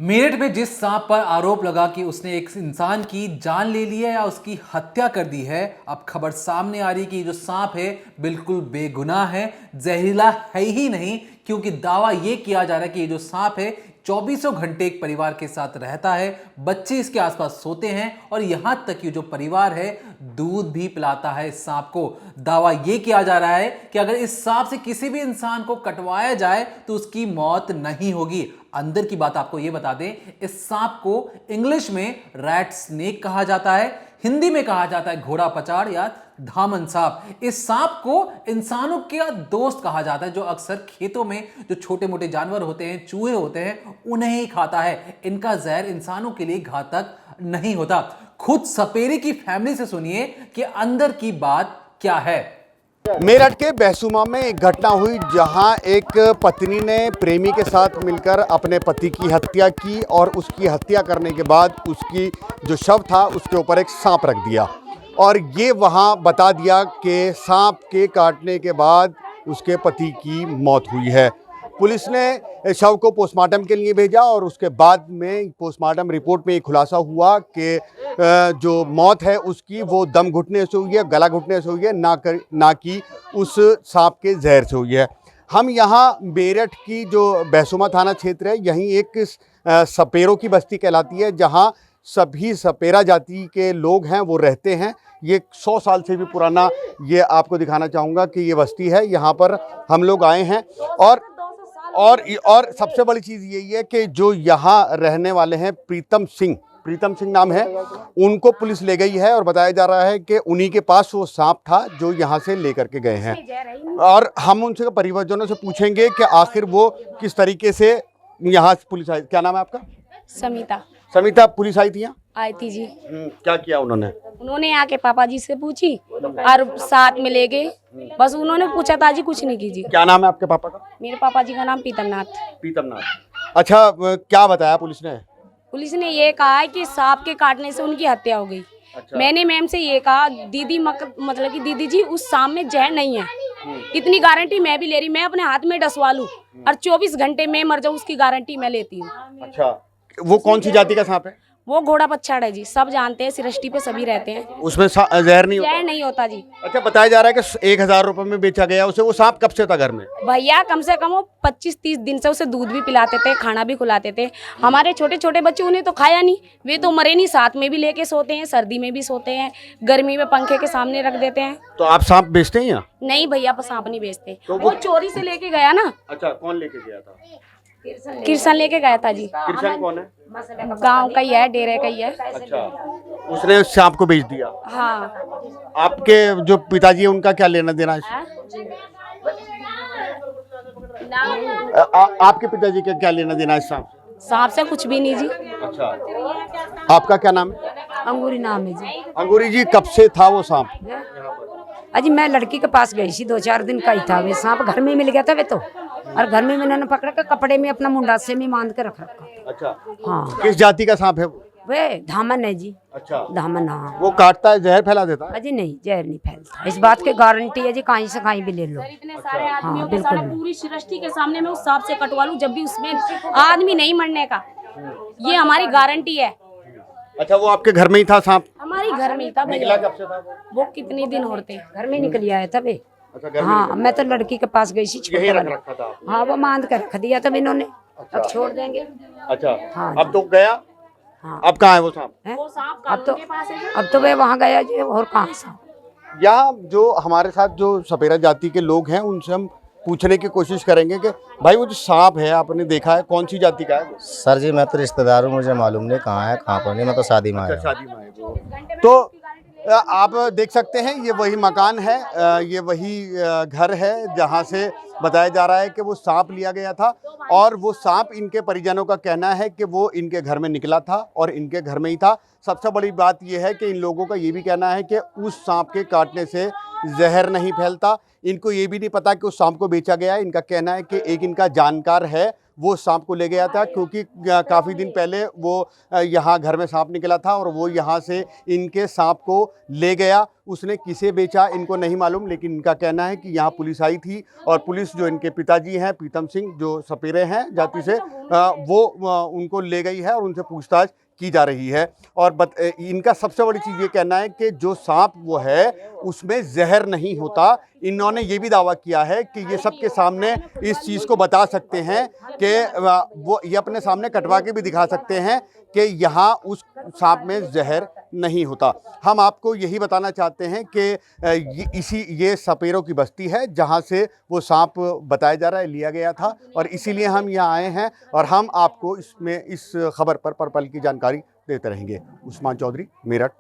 मेरठ में जिस सांप पर आरोप लगा कि उसने एक इंसान की जान ले ली है या उसकी हत्या कर दी है, अब खबर सामने आ रही है कि ये जो सांप है बिल्कुल बेगुनाह है, जहरीला है ही नहीं। क्योंकि दावा यह किया जा रहा है कि ये जो सांप है चौबीसों घंटे एक परिवार के साथ रहता है, बच्चे इसके आसपास सोते हैं और यहां तक कि जो परिवार है दूध भी पिलाता है इस सांप को। दावा यह किया जा रहा है कि अगर इस सांप से किसी भी इंसान को कटवाया जाए तो उसकी मौत नहीं होगी। अंदर की बात आपको यह बता दें, इस सांप को इंग्लिश में रैट स्नेक कहा जाता है, हिंदी में कहा जाता है घोड़ा पचाड़ या धामन सांप। इस सांप को इंसानों का दोस्त कहा जाता है, जो अक्सर खेतों में जो छोटे मोटे जानवर होते हैं, चूहे होते हैं, उन्हें ही खाता है। इनका जहर इंसानों के लिए घातक नहीं होता। खुद सपेरे की फैमिली से सुनिए कि अंदर की बात क्या है। मेरठ के बहसुमा में एक घटना हुई जहां एक पत्नी ने प्रेमी के साथ मिलकर अपने पति की हत्या की और उसकी हत्या करने के बाद उसकी जो शव था उसके ऊपर एक सांप रख दिया और ये वहां बता दिया कि सांप के काटने के बाद उसके पति की मौत हुई है। पुलिस ने शव को पोस्टमार्टम के लिए भेजा और उसके बाद में पोस्टमार्टम रिपोर्ट में ये खुलासा हुआ कि जो मौत है उसकी वो दम घुटने से हुई है, गला घुटने से हुई है, ना कि उस सांप के जहर से हुई है। हम यहाँ मेरठ की जो बहसुमा थाना क्षेत्र है, यहीं एक सपेरों की बस्ती कहलाती है जहाँ सभी सपेरा जाति के लोग हैं वो रहते हैं। ये 100 साल से भी पुराना ये आपको दिखाना चाहूँगा कि ये बस्ती है। यहाँ पर हम लोग आए हैं और सबसे बड़ी चीज़ यही है कि जो यहाँ रहने वाले हैं प्रीतम सिंह नाम है, उनको पुलिस ले गई है और बताया जा रहा है कि उन्हीं के पास वो सांप था जो यहाँ से लेकर के गए हैं। और हम उनसे परिवारजनों से पूछेंगे कि आखिर वो किस तरीके से यहाँ पुलिस आई। क्या नाम है आपका? समिता। पुलिस आई थी यहाँ? आई थी जी। क्या किया उन्होंने आके पापा जी से पूछी और साथ में ले गए। बस उन्होंने पूछा था जी, कुछ नहीं की जी। क्या नाम है आपके पापा का? मेरे पापा जी का नाम पीतमनाथ। अच्छा, क्या बताया पुलिस ने? पुलिस ने ये कहा है कि सांप के काटने से उनकी हत्या हो गई। अच्छा। मैंने मैम से ये कहा, दीदी मतलब कि दीदी जी उस सांप में जहर नहीं है, इतनी गारंटी मैं भी ले रही, मैं अपने हाथ में डसवा लूं और 24 घंटे में मर जाऊं, उसकी गारंटी मैं लेती हूँ। अच्छा, वो कौन सी जाति का सांप है? वो घोड़ा पछाड़ है जी, सब जानते हैं, सृष्टि पे सभी रहते हैं। उसमें जहर नहीं होता जी। अच्छा, बताया जा रहा है कि 1000 रुपए में बेचा गया उसे। वो सांप कब से था घर में? भैया कम से कम वो 25-30 दिन से उसे दूध भी पिलाते थे, खाना भी खिलाते थे। हमारे छोटे छोटे बच्चे, उन्हें तो खाया नहीं, वे तो मरे नहीं, साथ में भी लेके सोते हैं, सर्दी में भी सोते हैं, गर्मी में पंखे के सामने रख देते हैं। तो आप सांप बेचते हैं यहाँ? नहीं भैया, सांप नहीं बेचते। तो वो चोरी से लेके गया ना। अच्छा, कौन लेके गया था? किरसन लेके गया था जी। किरसन कौन है? गांव का ही है, डेरे का ही है। अच्छा, उसने उस सांप को बेच दिया? हाँ। आपके जो पिताजी है उनका क्या लेना देना है? आपके पिताजी का क्या लेना देना है सांप से? कुछ भी नहीं जी। अच्छा, आपका क्या नाम है? अंगूरी नाम है जी। अंगूरी जी, कब से था वो सांप? अजी मैं लड़की के पास गई थी, 2-4 दिन का ही था। वे सांप घर में मिल गया था वे तो, और घर में मैंने पकड़ कर कपड़े में अपना मुंडा से में बांध के रख रखा। अच्छा, हाँ। किस जाति का सांप है वो? वे धामन है जी। अच्छा, धामन। हाँ। वो काटता है, जहर फैला देता है? अजी नहीं, जहर नहीं फैलता, इस बात की गारंटी है जी, कहीं से कहीं भी ले लो। इतने सारे आदमियों के सामने, पूरी सृष्टि के सामने मैं उस सांप से कटवा लूं, जब भी उसमें आदमी नहीं मरने का, ये हमारी गारंटी है। अच्छा, वो आपके घर में ही था सांप? हमारी घर में ही था। निकला कब से था वो कितने दिन होते घर में निकल आया था वे। अच्छा, घर में हाँ, मैं तो लड़की के पास गई थी, यही छोटे रख वाला। रखा था? हाँ, वो बांध कर रख दिया था इन्होंने। अब छोड़ देंगे। अच्छा। हाँ, अब तो गया? हाँ। अब कहाँ है वो सांप? वो सांप अब तो वे वहाँ गया जी, और कहाँ सांप। यहाँ जो हमारे साथ जो सपेरा जाति के लोग हैं उनसे हम पूछने की कोशिश करेंगे कि भाई वो जो सांप है आपने देखा है, कौन सी जाति का है वो? सर जी मैं तो रिश्तेदार हूँ, मुझे मालूम नहीं कहाँ है कहाँ पर नहीं, मैं तो शादी में आया हूँ। शादी में आए वो। तो आप देख सकते हैं ये वही मकान है, ये वही घर है जहाँ से बताया जा रहा है कि वो सांप लिया गया था। और वो सांप, इनके परिजनों का कहना है कि वो इनके घर में निकला था और इनके घर में ही था। सबसे बड़ी बात यह है कि इन लोगों का ये भी कहना है कि उस सांप के काटने से जहर नहीं फैलता। इनको ये भी नहीं पता कि उस सांप को बेचा गया है। इनका कहना है कि एक इनका जानकार है, वो सांप को ले गया था, क्योंकि काफ़ी दिन पहले वो यहाँ घर में सांप निकला था और वो यहाँ से इनके सांप को ले गया। उसने किसे बेचा इनको नहीं मालूम, लेकिन इनका कहना है कि यहाँ पुलिस आई थी और पुलिस जो इनके पिताजी हैं प्रीतम सिंह, जो सपेरे हैं जाति से, वो उनको ले गई है और उनसे पूछताछ की जा रही है। और इनका सबसे बड़ी चीज़ ये कहना है कि जो सांप वो है उसमें जहर नहीं होता। इन्होंने ये भी दावा किया है कि ये सबके सामने इस चीज़ को बता सकते हैं कि वो ये अपने सामने कटवा के भी दिखा सकते हैं कि यहाँ उस सांप में जहर नहीं होता। हम आपको यही बताना चाहते हैं कि ये सपेरों की बस्ती है जहाँ से वो सांप बताया जा रहा है लिया गया था, और इसीलिए हम यहाँ आए हैं और हम आपको इस खबर पर पल की जानकारी देते रहेंगे। उस्मान चौधरी, मेरठ।